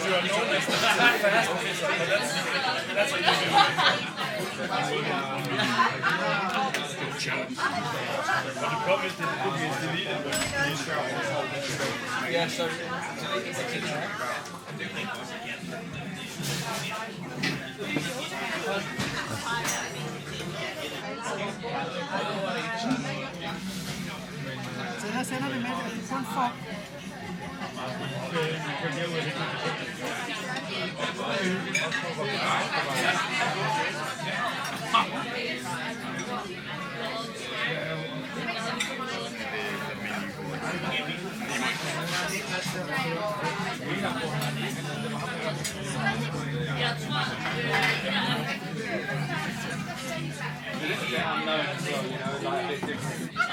you are known as the fast officer, but that's what you do. But the problem is that the book is deleted when you start. Yeah, so Så her sender vi med, at du kun får.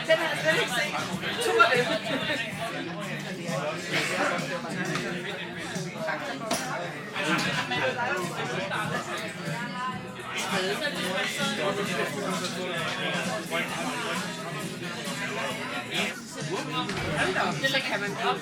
Den har jeg slet ikke set. Super det. Det kan man op.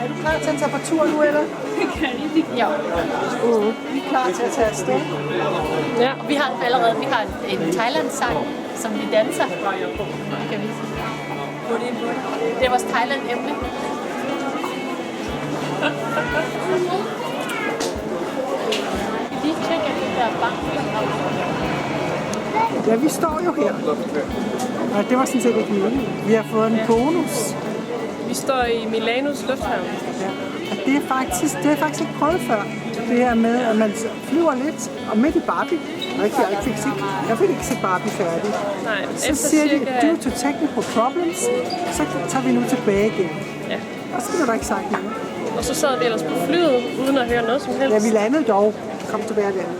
Er du klar til at tage på tur nu, eller? Ja. Vi er klar til at tage afsted. Ja, vi har allerede en Thailand-sang, som vi danser. Kan vi sige. Det er vores Thailand-emne. De tjekker det der bank. Ja, vi står jo her. Og det var sådan set ikke meningen. Vi har fået en bonus. Vi står i Milanos lufthavn. Ja. Og det har jeg faktisk ikke prøvet før. Det her med, at man flyver lidt, og midt i Barbie. Jeg fik ikke set Barbie færdig. Nej, så siger de, due to technical problems, så tager vi nu tilbage igen. Ja. Og så blev der ikke sagt noget. Og så sad vi ellers på flyet, uden at høre noget som helst. Ja, vi landede dog. Kom tilbage og landede.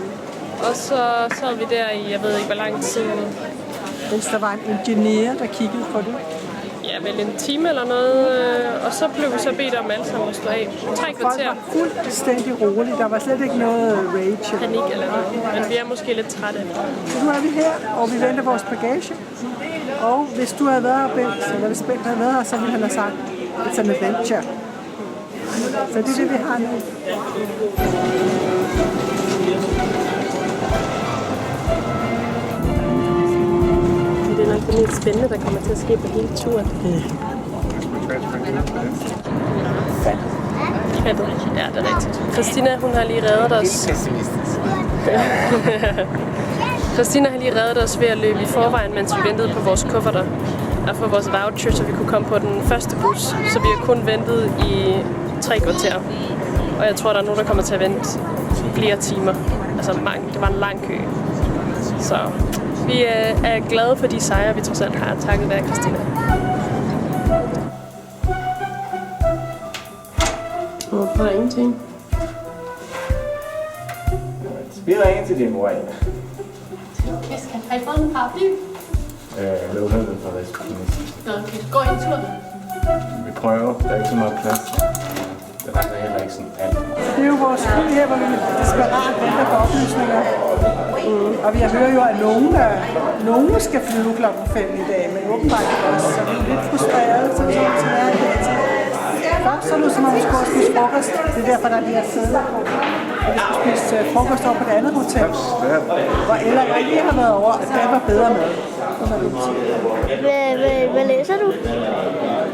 Og så sad vi der i, jeg ved ikke hvor lang tid. Mens der var en ingeniør, der kiggede på det. Ja, vel en time eller noget. Og så blev vi så bedt om alle sammen at stå af. 3 kvarter. Folk var fuldstændig rolige. Der var slet ikke noget rage. Panik eller noget. Men vi er måske lidt trætte. Så nu er vi her, og vi venter vores bagage. Og hvis du havde været her, Bent, eller hvis Bent havde været her, så ville han have sagt, it's an adventure. Så det er det, vi har nu. Det er nok det mest spændende, der kommer til at ske på hele turen. feltet. Ja, det er rigtigt. Christina, hun har lige reddet os. Christina har lige reddet os ved at løbe i forvejen, mens vi ventede på vores kufferter og få vores voucher, så vi kunne komme på den første bus. Så vi har kun ventet i 3 kvarter. Og jeg tror, der er nogen, der kommer til at vente flere timer. Altså det var en lang kø. Så vi er glade for de sejre, vi trods alt har, takket være Christina. Der er ingenting. Spiller en til din mor. Har I fået en paraply? Jeg blev hentet fra receptionisten. Okay, gå en tur. Vi prøver. Der er ikke så meget plads. Der er heller ikke sådan alt. Det er jo vores skyld her, hvor vi desperat venter på oplysninger. Og vi hører jo, at nogen skal flyve klokken 5 i dag, men åbenbart ikke også. Så vi er lidt frustrerede, så vi skal være i dag til. Først så lød som om vi skulle spise frokost. Det er derfor, der er de her sæder på. Vi skulle spise frokost over på det andet hotel. Hvor Ella jeg lige har været over, det var bedre med. Hvad læser du?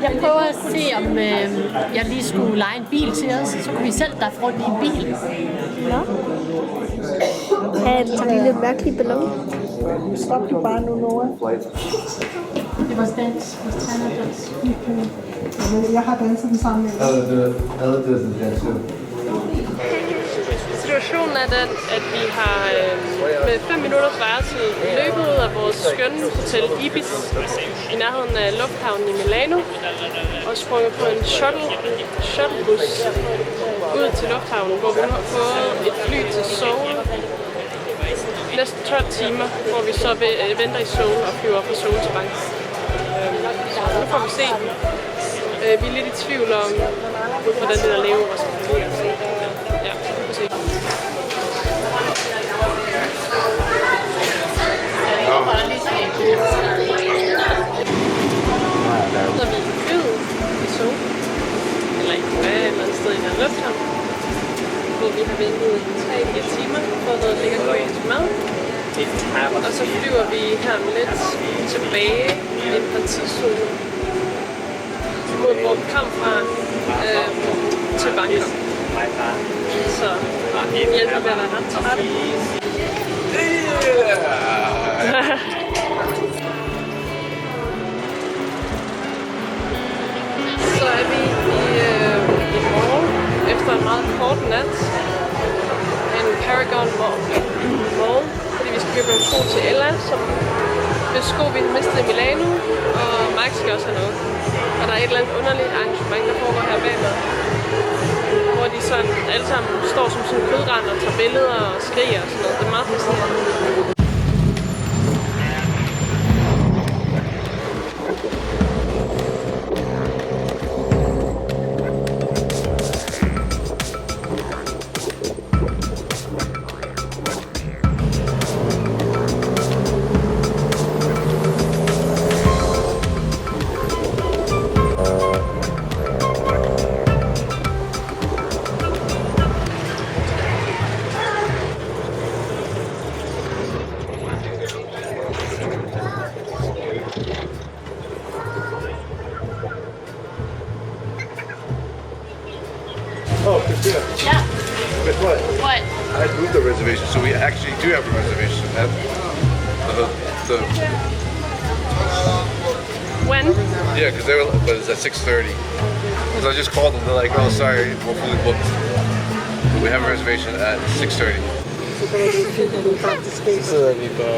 Jeg prøver at se, om jeg lige skulle lege en bil til os. Så kunne vi selv der rundt i en bil. Nå. En lille mærkelig ballon. Stop du bare nu, Nora. Det var dans. Jeg har danset den sammen med Situationen er den, at vi har med 5 minutters varetid løbet ud af vores skønne hotel Ibis i nærheden af lufthavnen i Milano og sprunget på en shuttlebus ud til lufthavnen, hvor vi har fået et fly til Seoul. Næsten 12 timer, hvor vi så venter i Seoul og flyver fra Seoul til Bangkok. Så nu får vi se. Vi er lidt i tvivl om, hvordan det der lever skal fungere. Ja, vi får se. Så vi er flyet i Seoul, eller i Korea, et eller andet sted i den lufthavn, hvor vi har ventet i 3-4 timer for noget lækker koreansk mad. Og så flyver vi her om lidt tilbage i en partizone mod hvor vi kom fra til Bangkok. Så vi hjælper med at være ret trætte. Så er vi i morgen efter en meget kort nat. En Paragon morgen, fordi vi skal købe nogle sko til Ella, som det sko vi har mistet i Milano, og Max skal også have noget. Og der er et eller andet underligt arrangement, der foregår her bagved, hvor de sådan alle sammen står som sådan en kødrand og tager billeder og skriger og sådan noget. Det er meget fascinerende. Oh, Christina. Yeah. Guess what? What? I moved the reservation, so we actually do have a reservation at the When? yeah, because they were, but it's at 6:30. So I just called them. They're like, "Oh, sorry, we're fully booked. But we have a reservation at 6:30." Så sidder vi på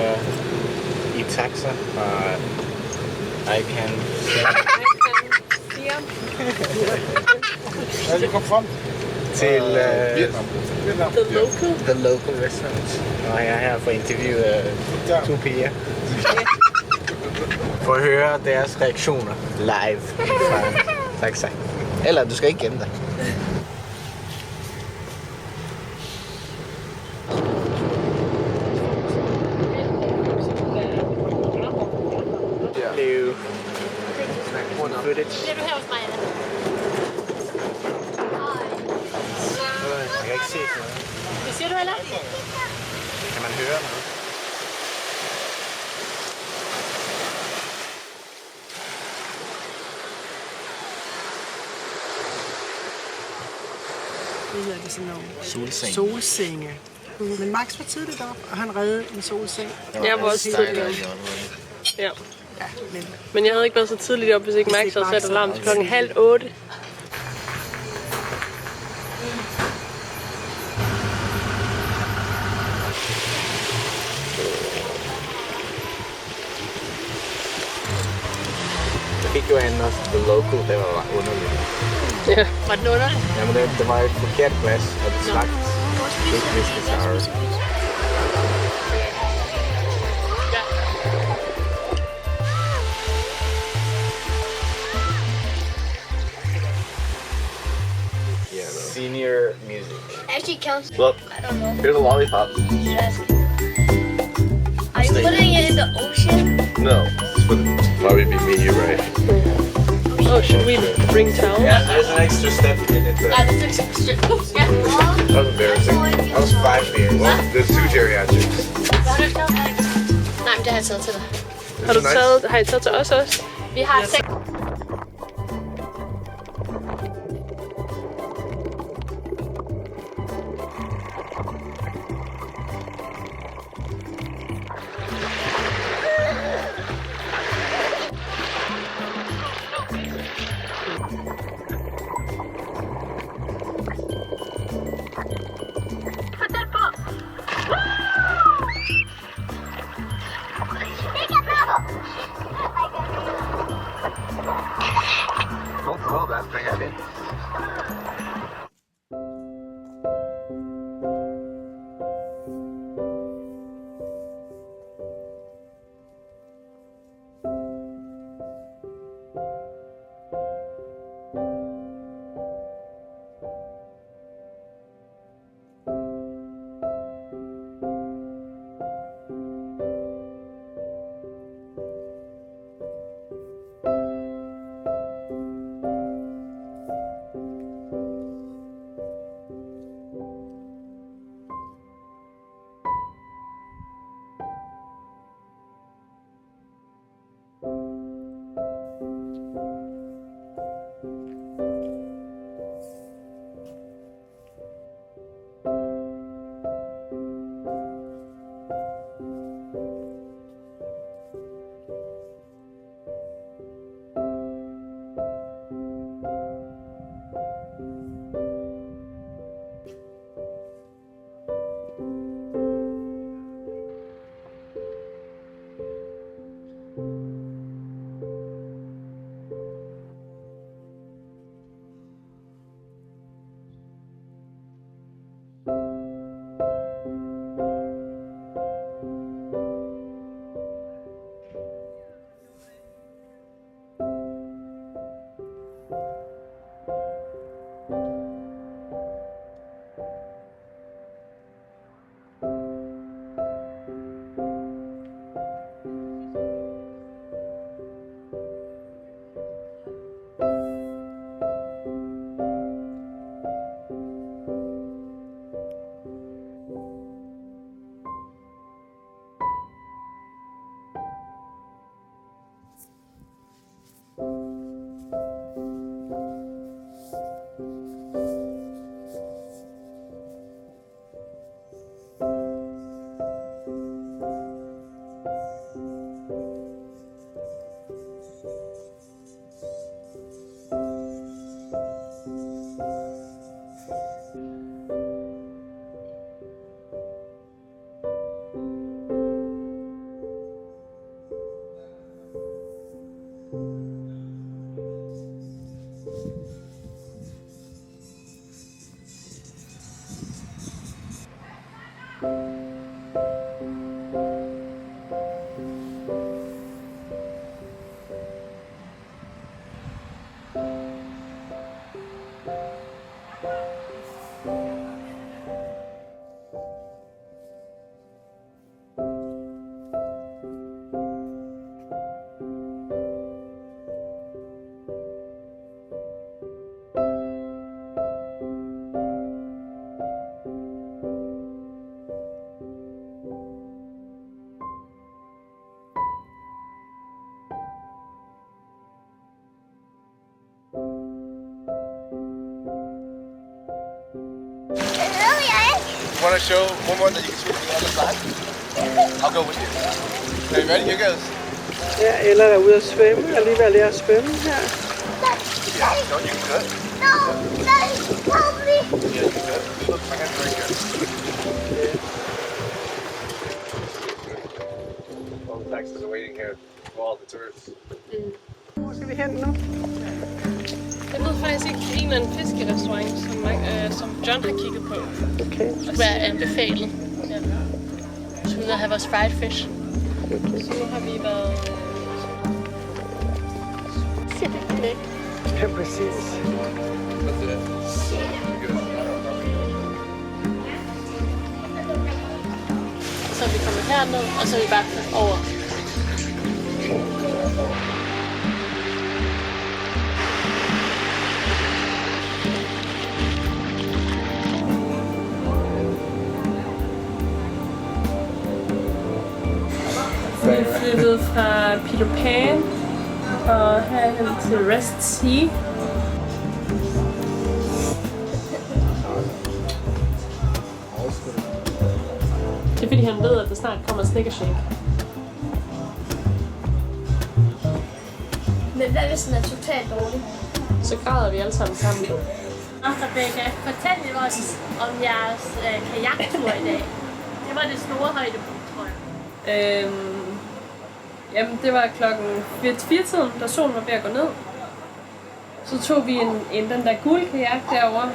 i taxa, og I can Where you come from? til Vietnam. the local restaurant. Og jeg er her for at interviewe 2 piger. For at høre deres reaktioner live fra taxa. Eller du skal ikke gemme dig. Hello. Footage. Bliver du her hos mig, Anna? Jeg kan ikke se noget. Hvad siger du, Ella? Kan man høre noget? hvad hedder det, sådan nogle Solseng. solsenge. Men Max var tidligt op, og han reddede en solseng. Jeg var også tidligt op. Ja. Ja, men Men jeg havde ikke været så tidligt op, hvis ikke Max havde sat alarm til 7:30. Så fik jo han også The Local, det var underligt. Ja. Var den underlig? Jamen, det var et forkert glas, og det smagte ikke whisky sour. Senior music. Actually counts. Look, I don't know. here's a lollipop. Yes. Are you putting it in the ocean? No, this would probably be medium-rare. Oh, should we bring towels? Yeah, there's an extra step in it. Ja, det er extra. Ja. That was embarrassing. That was 5 beers. Well, there's 2 geriatrics. Hvad har du taget? Nej, men det har jeg taget til dig. Har I taget til os også? Vi har 6. Don't throw that thing at me. to show one more that you can swim to the other side? I'll go with you. Are you ready? Here goes. Ja, eller er ude at svømme, og lige ved at lære at svømme her. Yeah, no, you can do it. No, Daddy, help me. Yeah, you can do it. Look, my hand's right here. All the taxis are waiting here for all the tourists. Hvor skal vi hen nu? Jeg ved faktisk ikke en eller anden fiskerestaurant, som John har kigget på. Okay. Det skulle være anbefalet. Ja. Vi skulle ud og have vores fried fish. Så nu har vi været... Ja, præcis. That's it. Good. Så er vi kommet herned, og så er vi bare kørt over. Vi er flyttet fra Peter Pan og herhen til Rest Sea. Det er fordi han ved, at der snart kommer Snicker Shake. Men hvad hvis den er totalt dårlig? Så græder vi alle sammen. Og Rebecca, fortæl os om jeres kajaktur i dag. Det var det store højdepunkt, tror jeg. Jamen, det var klokken 4-tiden, da solen var ved at gå ned. Så tog vi den der gule kajak derovre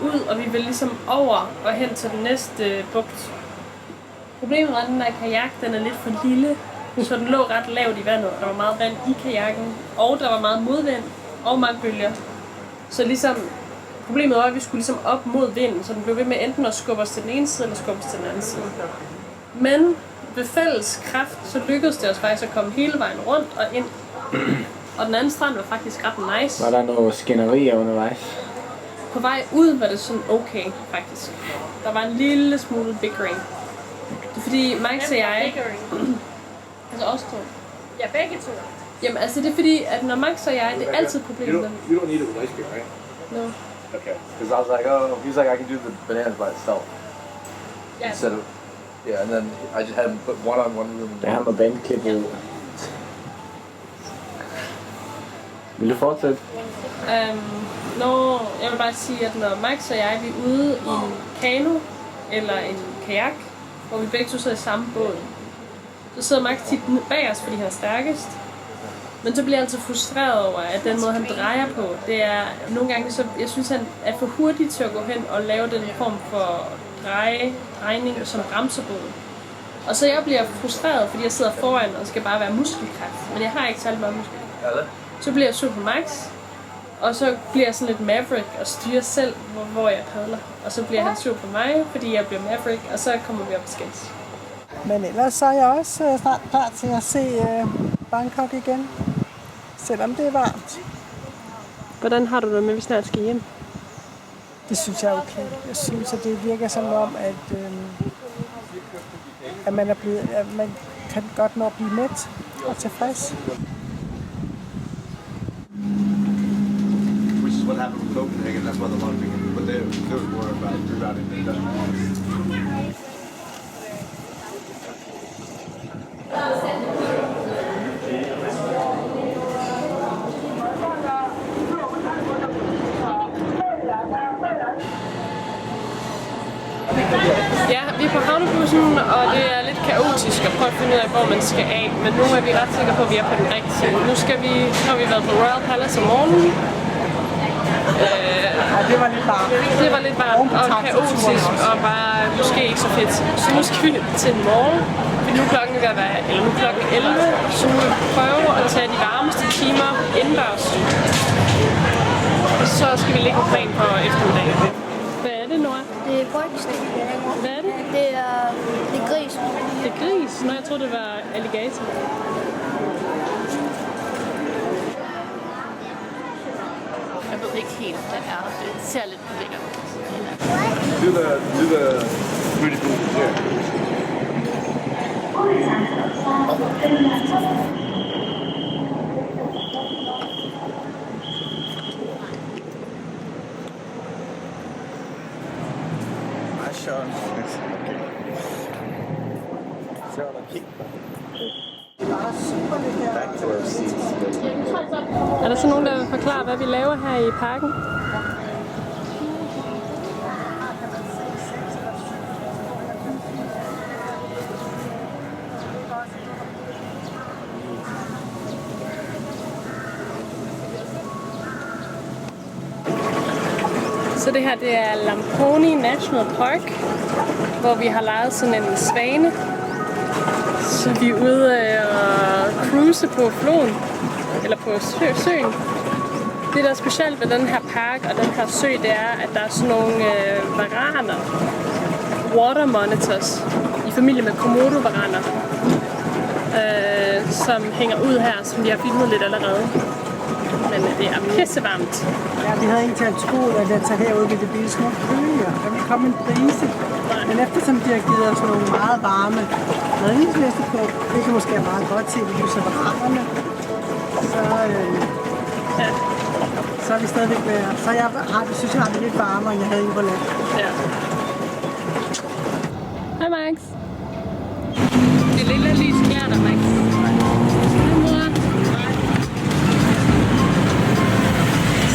ud, og vi ville ligesom over og hen til den næste bugt. Problemet var, at den der kajak, den er lidt for lille, så den lå ret lavt i vandet, og der var meget vand i kajakken, og der var meget modvind og mange bølger. Så ligesom, problemet var, at vi skulle ligesom op mod vinden, så den blev ved med enten at skubbe os til den ene side, eller skubbe os til den anden side. Men ved fælles kraft, så lykkedes det os faktisk at komme hele vejen rundt og ind. Og den anden strand var faktisk ret nice. Var der noget skænderier undervejs? På vej ud var det sådan okay, faktisk. Der var en lille smule bickering. Det er fordi Max og jeg... Altså os to. Ja, begge to. Jamen altså det er fordi, at når Max og jeg, det er altid problemet. You don't need it with ice cream, right? No. Okay. Because I was like, oh, he's like, I can do the bananas by itself. Yeah. Instead of, yeah, and then I just had him put one on one room. Det har med bandklippet ud. Vil du fortsætte? Jeg vil bare sige, at når Max og jeg vi er ude i en kano eller en kajak, hvor vi begge to sidder i samme båd, så sidder Max tit bag os, fordi han er stærkest. Men så bliver jeg altid frustreret over, at den måde, han drejer på, det er nogle gange, så jeg synes, han er for hurtig til at gå hen og lave den form for drejning som bremser båden. Og så jeg bliver frustreret, fordi jeg sidder foran og skal bare være muskelkraft, men jeg har ikke særlig meget muskelkraft. Så bliver jeg sur på Max, og så bliver jeg sådan lidt maverick og styrer selv, hvor jeg padler. Og så bliver han sur på mig, fordi jeg bliver maverick, og så kommer vi op på skændes. Men ellers så er jeg også snart klar til at se Bangkok igen, selvom det er varmt. Hvordan har du det med, at vi snart skal hjem? Det synes jeg er okay. Jeg synes, at det virker som om, at man kan godt nå at blive mæt og tilfreds. Which is what happened with Copenhagen. That's why a lot of people, but they were about rerouting the industrial. Ja, vi er på havnebussen, og det er lidt kaotisk at prøve at finde ud af, hvor man skal af. Men nu er vi ret sikre på, at vi er på den rigtige. Nu har vi været på Royal Palace om morgenen. Ja, det var lidt varmt. Det var lidt varmt og kaotisk og bare måske ikke så fedt. Så nu skal vi til en morgen. Nu er klokken 11, så nu vil vi prøve at tage de varmeste timer indendørs. Og så skal vi lægge en plan for eftermiddagen. Hvad er det, Nora? Det er brygsteg. Hvad er det? Det er gris. Det er gris? Nå, jeg troede, det var alligator. Jeg ved ikke helt, hvad det er. Det ser lidt lækkert ud. Do the pretty food here. Søren. Søren og kig. Det er bare super det her. Back to our seats. Er der så nogen, der vil forklare, hvad vi laver her i parken? Så det her, det er Lamponi National Park, hvor vi har lejet sådan en svane. Så vi er ude og cruise på floden, eller på søen. Det, der er specielt ved den her park og den her sø, det er, at der er sådan nogle varaner, water monitors, i familie med komodo-varaner, som hænger ud her, som vi har filmet lidt allerede. Men det er pissevarmt. Ja, vi havde egentlig tro, at den tager herud ved det lille små bølger. Der vil komme en brise. Men eftersom de har givet os nogle meget varme redningsveste på, det kan måske være meget godt til, at vi lyser varammerne, så er vi stadigvæk værre. Så synes jeg har det lidt varmere, end jeg havde inde på land. Ja. Hej Max. Det lille lys klæder dig, Max. Hej mor.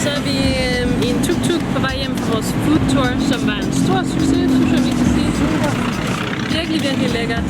Så er vi i en tuk-tuk på vej hjem fra vores food tour, som var en stor succes, synes jeg, vi kan sige. Virkelig, virkelig lækkert.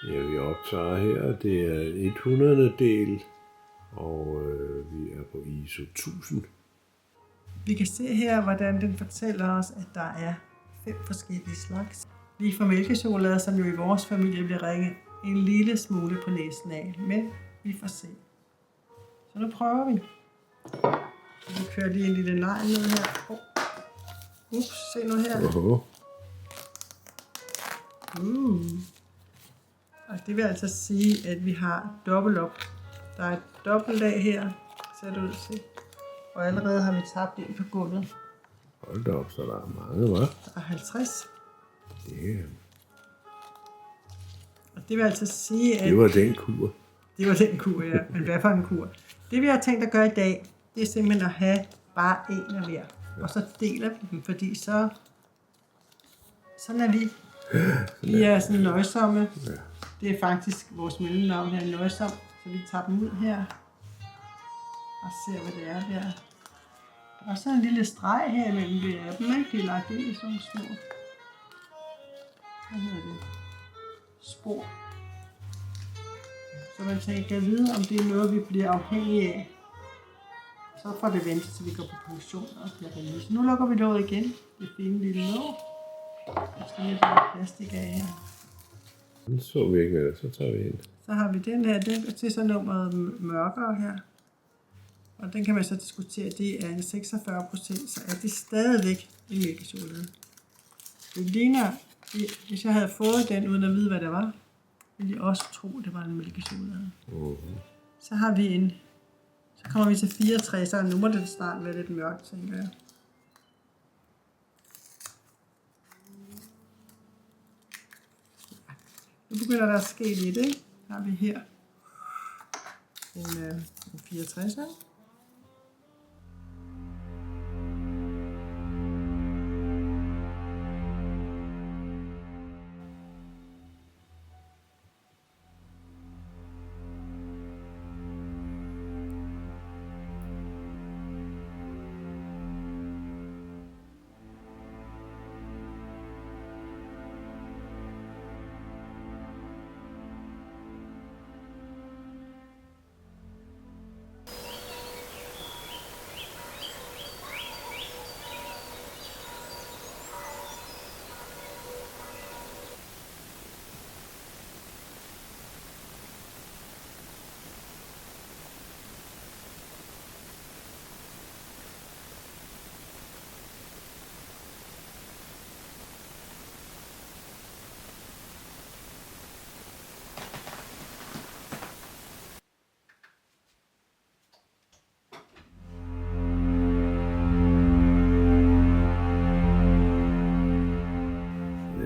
Ja, vi optager her, det er 100. del, og vi er på ISO 1000. Vi kan se her, hvordan den fortæller os, at der er 5 forskellige slags. Lige fra mælkechokolade, som jo i vores familie bliver ringet en lille smule på næsen af, men vi får se. Så nu prøver vi. Vi kører lige en lille leg ned her. Ups, se nu her. Og det vil altså sige, at vi har dobbelt op. Der er et dobbelt af her, ser det ud til. Og allerede har vi tabt ind på gulvet. Hold da op, så der er mange, hva'? Der er 50. Damn. Og det vil altså sige, at... Det var den kur. Det var den kur, ja. Men hvad for en kur? Det vi har tænkt at gøre i dag, det er simpelthen at have bare en af hver. Og så deler vi dem, fordi så... Sådan er vi. Vi er sådan nøjsomme. Ja. Det er faktisk vores mellemnavn her, nøjsom. Så vi tager dem ud her. Og ser, hvad det er der. Og så en lille streg her imellem hver af dem, ikke? De er lagt ind i sådan nogle små. Hvad hedder det? Spor. Så man kan vide, om det er noget, vi bliver afhængige af. Så får det vente, til vi går på pension og bliver release. Nu lukker vi låget igen. Det fine lille låg. Der skal lidt plastik af her. Den så vi ikke med, så tager vi en. Så har vi den her, den er til så nummeret mørkere her. Og den kan man så diskutere, det er en 46%, så er det stadigvæk en mælkechokolade. Det ligner, hvis jeg havde fået den uden at vide, hvad det var, ville jeg også tro, det var en mælkechokolade. Så har vi en, så kommer vi til 64, og nu må det snart være lidt mørkt, tænker jeg. Nu begynder der at ske lidt, ikke? Der har vi her en 64.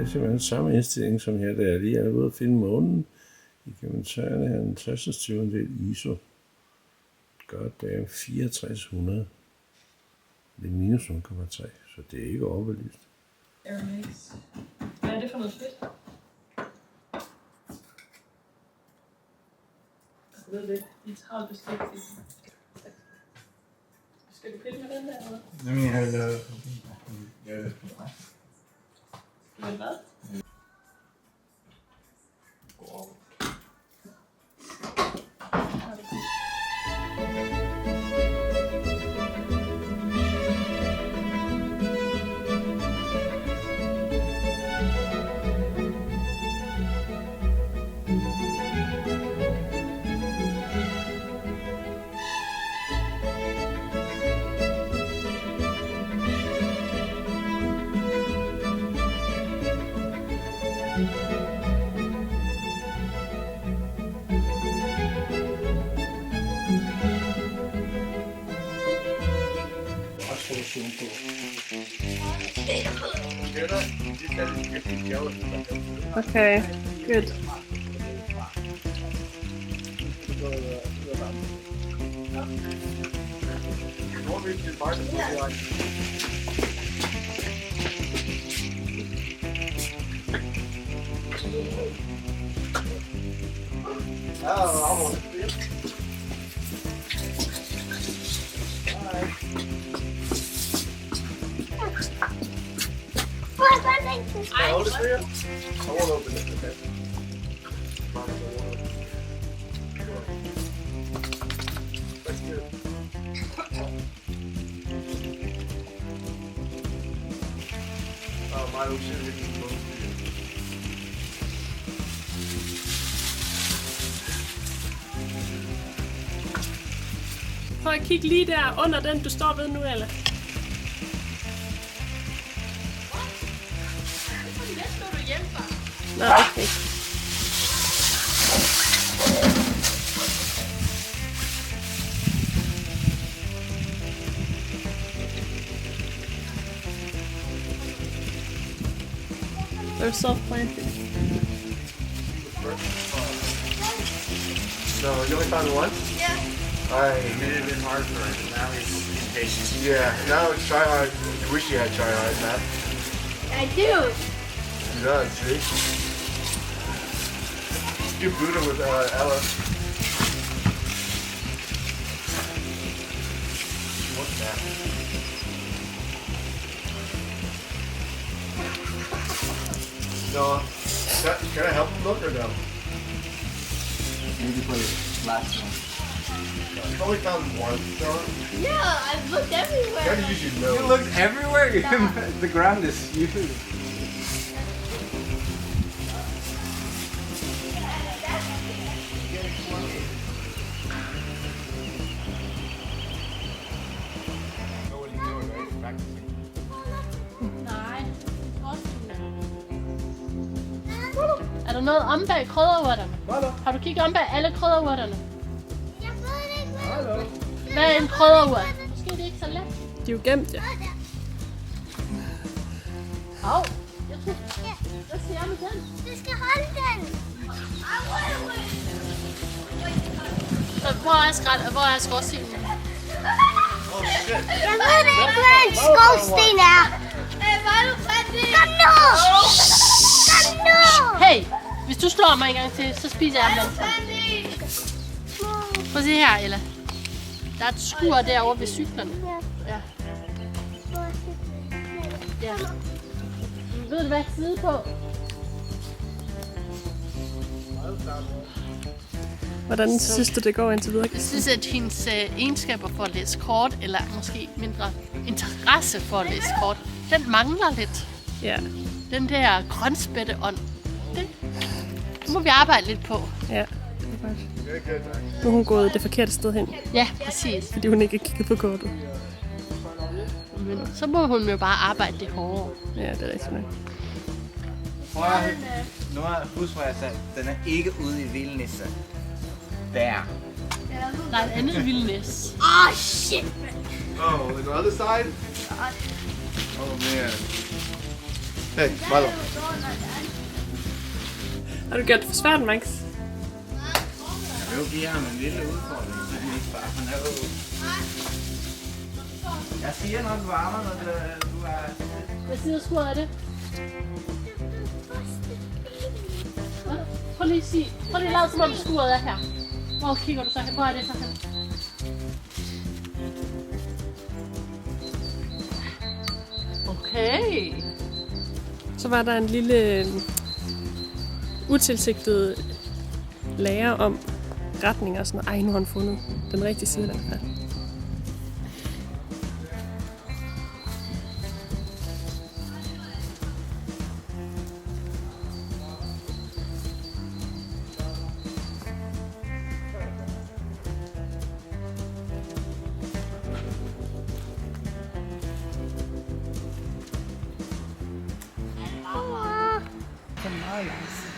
er simpelthen samme indstilling som her, der er lige er ude at finde månen. I kommentarerne her en 60-20 ISO. Godt, det er 6400. Det er minus 0,3, så det er ikke overbelyst. Hvad er det for noget fedt? Jeg ved det ikke. De er travlt beskæftiget. Skal du pille med den der, eller? Jamen, jeg har lavet... Ja, det Men hvad? Okay, good. Prøv at kigge lige der under den, du står ved nu, eller? Nå, okay. They're self-planted. So you only found one? Yeah. It made it a bit hard for him. Now he's impatient. Yeah, now it's try hard. You wish you had try hard, Matt. I do. He does, see? You boot him with Ella. What's that? No. Can I help him look or no? Maybe play the last one. I've only found one, so Yeah, I've looked you everywhere. gotta use your nose. You looked everywhere? The ground is huge. Nej. Er der noget om bag krydderurterne? Har du kigget om bag alle krydderurterne? Jeg ved det ikke, Hvad er en krydderurt? Måske er det ikke så let. De er jo gemt, ja. Au. Jeg tror... Hvad siger jeg med den? Du skal holde den. Hvor er skorstenen? Jeg ved det ikke, hvad en skovsten er. Var du fattig? Kom nu! Kom nu! Hey! Hvis du slår mig en gang til, så spiser jeg dem. Prøv at se her, Ella. Der er et skur derovre ved cyklerne. Ja. Ja. Ved du, hvad jeg sidder på? Hvordan synes du, det går indtil videre? Jeg synes, at hendes egenskaber for at læse kort, eller måske mindre interesse for at læse kort, den mangler lidt. Ja. Den der grønspætteånd. Det må vi arbejde lidt på. Ja. Nu er hun gået det forkerte sted hen, Ja, præcis. fordi hun ikke har kigget på kortet. Men så må hun jo bare arbejde det hårdere. Ja, det er rigtigt nok. Prøv at nu husk, hvad jeg sagde. Den er ikke ude i Vildnisse. Der. Der er et andet vildnæs. Oh shit. Oh, on the other side? Oh man. Hey, Marlon. Har du gjort det for svært, Max? Jeg vil jo give ham en lille udfordring, så han ikke bare. Han er jo... Jeg siger nok varmere, når du er... Hvad side af skuret er det? Prøv lige at lade som om skuret er her. Hvor kigger du så hen? Hvor er det så hen? Okay. Så var der en lille utilsigtet lære om retninger og sådan noget. Ej, nu har han fundet den rigtige side i hvert fald. Det er meget langsomt.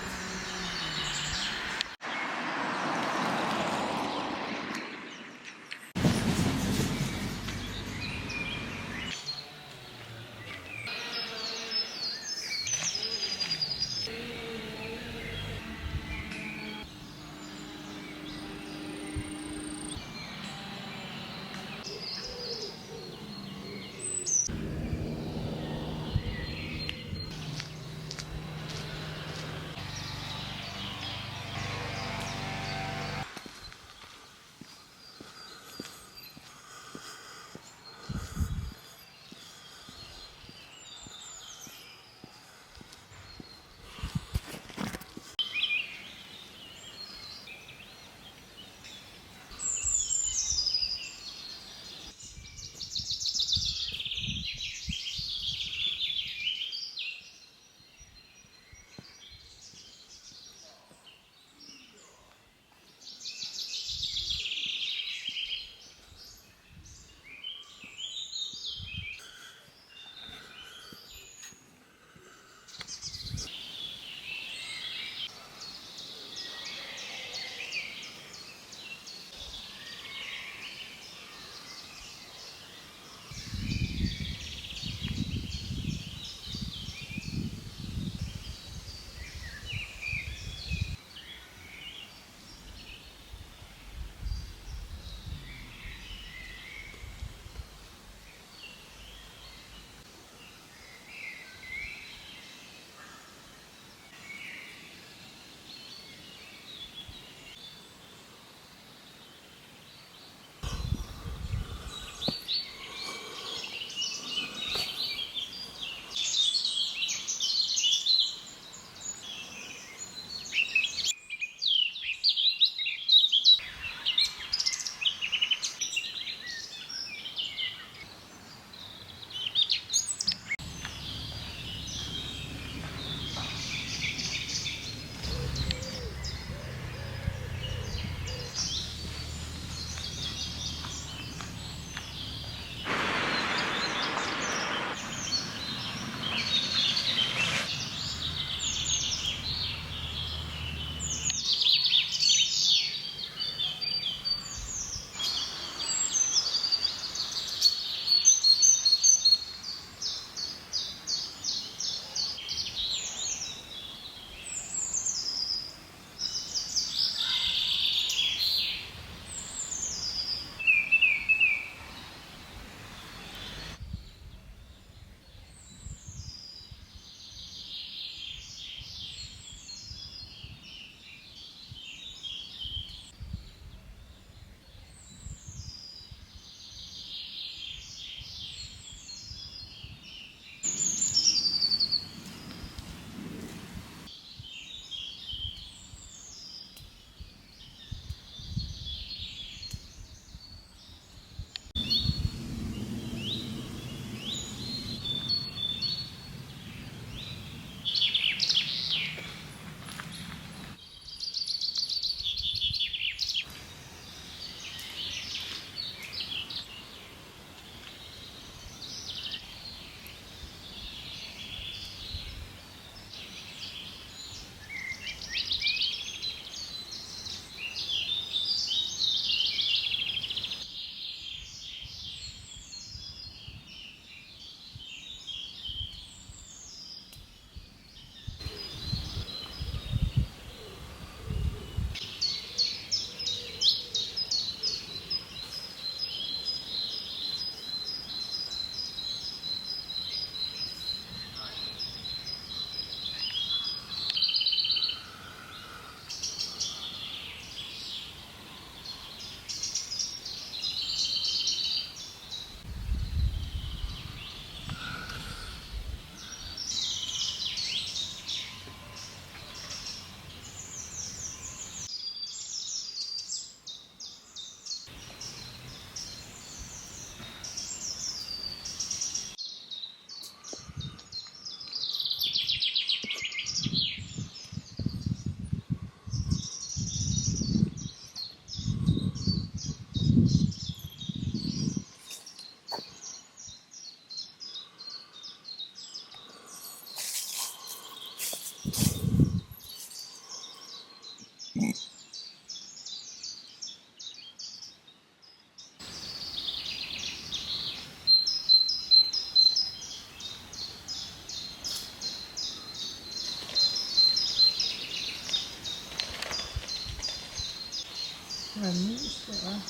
Der var en mus der, var.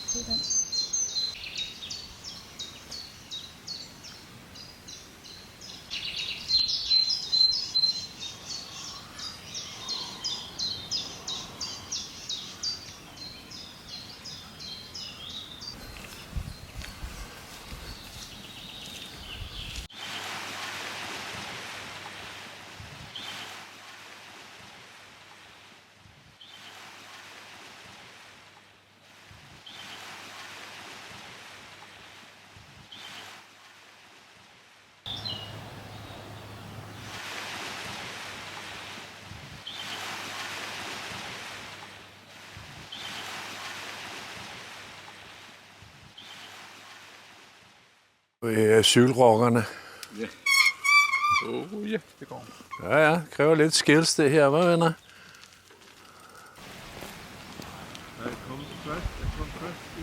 Se den. Cykelrockerne. Ja. Ja, det går. Ja, kræver lidt skills det her, hvad venner? Der kom først i.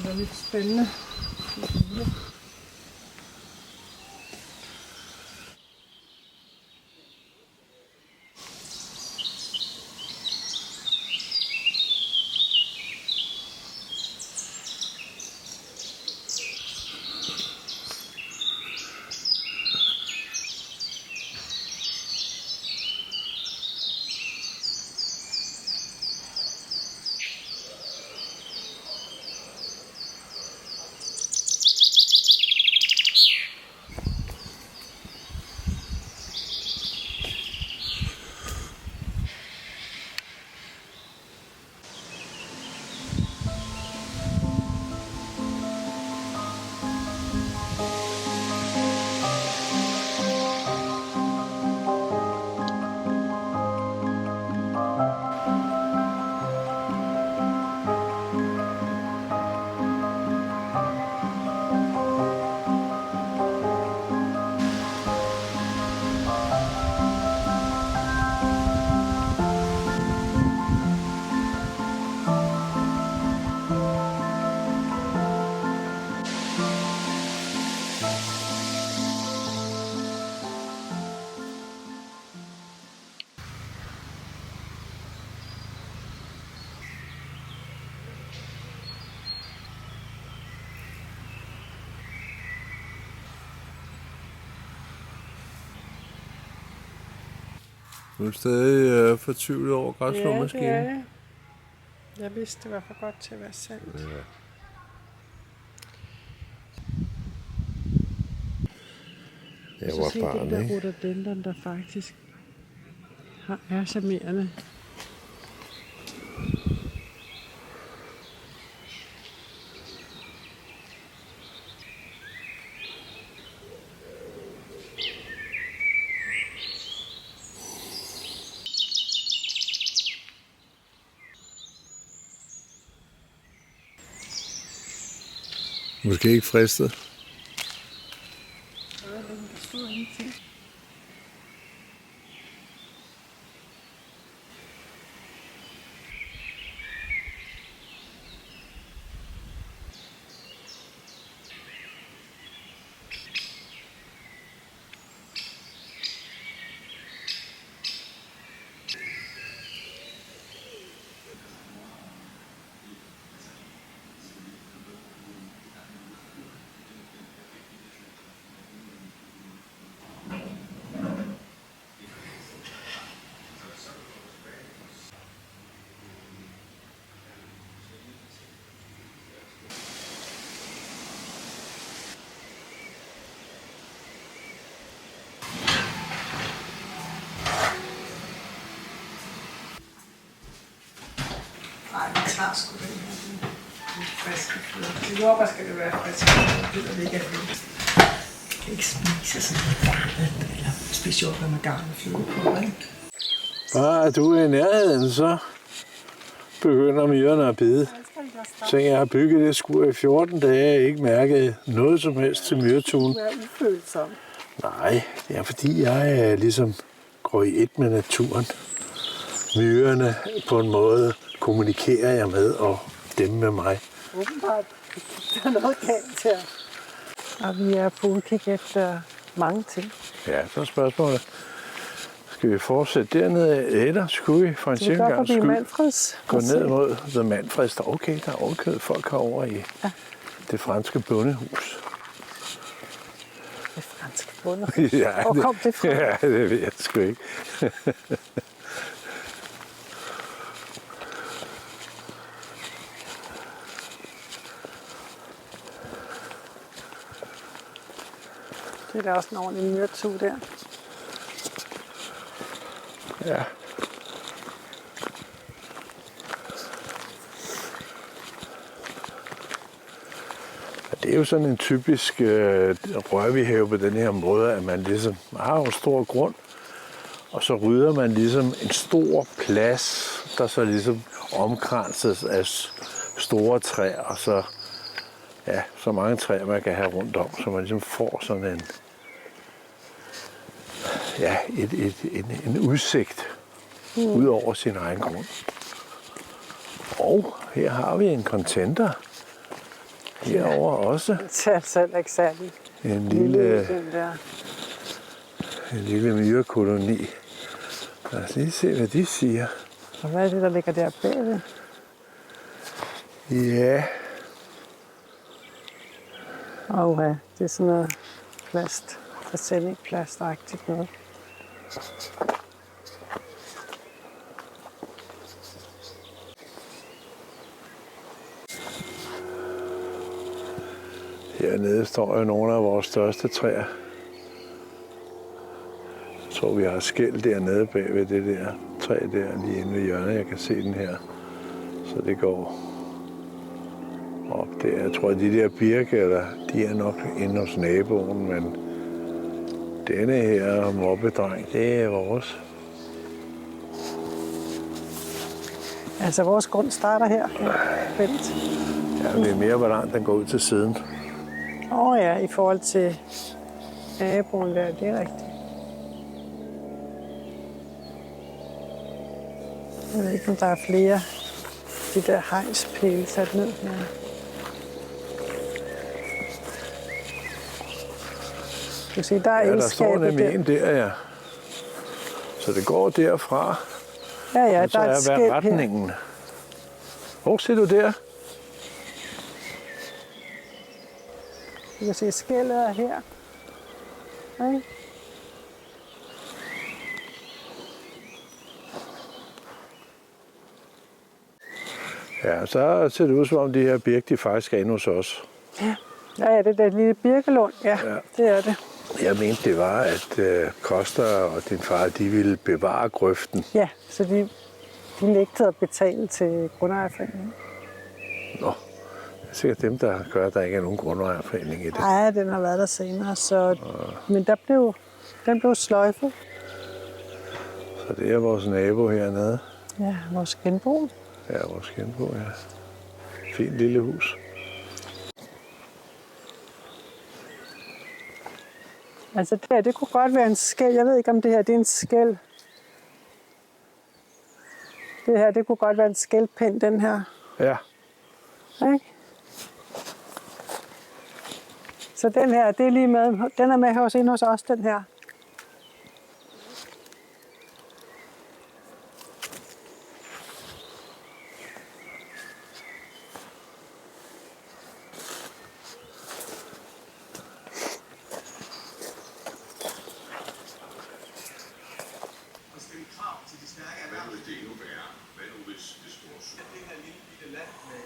Det er lidt spændende. Du er stadig fortvivlet over græsslåmaskinen. Ja, det er jeg. Jeg vidste, det var for godt til at være sandt. Ja. Jeg Så var se barn, den der ikke? rhododendron, der faktisk er charmerende. Måske ikke fristet. Nej, vi tager sgu den her. Lidt friske fløde. I jordbær skal det være friske. Det gider vi ikke af det. Jeg kan ikke spise sådan noget garnet, eller spise jordbær med garnet fløde på, ikke? Bare er du i nærheden, så begynder myrerne at bide. Så jeg har bygget det skur i 14 dage, og ikke mærket noget som helst til myretuen. Du er ufølsom. Nej, det er fordi jeg ligesom går i et med naturen. Myrerne på en måde kommunikerer jeg med, og dem med mig. Åbenbart. Der er noget galt her. Og vi er på udkig efter mange ting. Ja, så er spørgsmålet. Skal vi fortsætte dernede, eller skulle vi for en sjældent gang skyld Manfreds. gå ned mod The Manfreds? Okay, der er overkødet folk herovre i det franske bondehus. Det franske bondehus? Ja, Hvor kom det fra? Ja, det ved jeg sgu ikke. Det er da også en ordentlig myretue der. Ja. Det er jo sådan en typisk rørvihave på den her måde, at man ligesom har en stor grund, og så rydder man ligesom en stor plads, der så ligesom omkranses af store træer, og så mange træer, man kan have rundt om, så man ligesom får sådan en udsigt ud over sin egen grund. Og her har vi en contenter. Herovre også. Det er selv ikke særlig. En lille myrekoloni. Lad os lige se, hvad de siger. Og hvad er det, der ligger der bagved? Ja. Og det er sådan noget plast. Presenningsplast-agtigt noget. Hernede står jo nogle af vores største træer. Jeg tror, vi har skæld dernede bag ved det der træ der, lige inde ved hjørnet. Jeg kan se den her. Så det går op der. Jeg tror, at de der birke, de er nok inde hos naboen, men denne her mobbedreng, det er vores. Altså, vores grund starter her. Bent. Ja, det er mere, hvor langt den går ud til siden. Ja, i forhold til naboen der, det er rigtigt. Jeg ved ikke, om der er flere de der hegnspæle sat ned her. Du kan se, der er der står nemlig en der, ja. Så det går derfra, Ja, og så der er et er skæld hvad her. retningen. Hvor ser du der? Du kan se, skældet er her. Okay. Ja, så ser det ud som om de her birke, de faktisk er inde hos os. Ja, det er et lille birkelund. Ja, det er det. Jeg mente, det var, at Koster og din far, de ville bevare grøften. Ja, så de nægtede at betale til grundejerforeningen. Nå, det er sikkert dem, der gør, at der ikke er nogen grundejerforening i det. Nej, den har været der senere, så... Men den blev sløjfet. Så det er vores nabo hernede. Ja, vores genbrug. Ja, vores genbo, ja. Fint lille hus. Altså det her, det kunne godt være en skel. Jeg ved ikke, om det her det er en skel. Det her, det kunne godt være en skælpind, den her. Ja. Ikke? Så den her, det er lige med. Den er med hos os, den her. Hvad nu hvis det er endnu værre? Hvad nu hvis det store syd? Det her lille bitte land med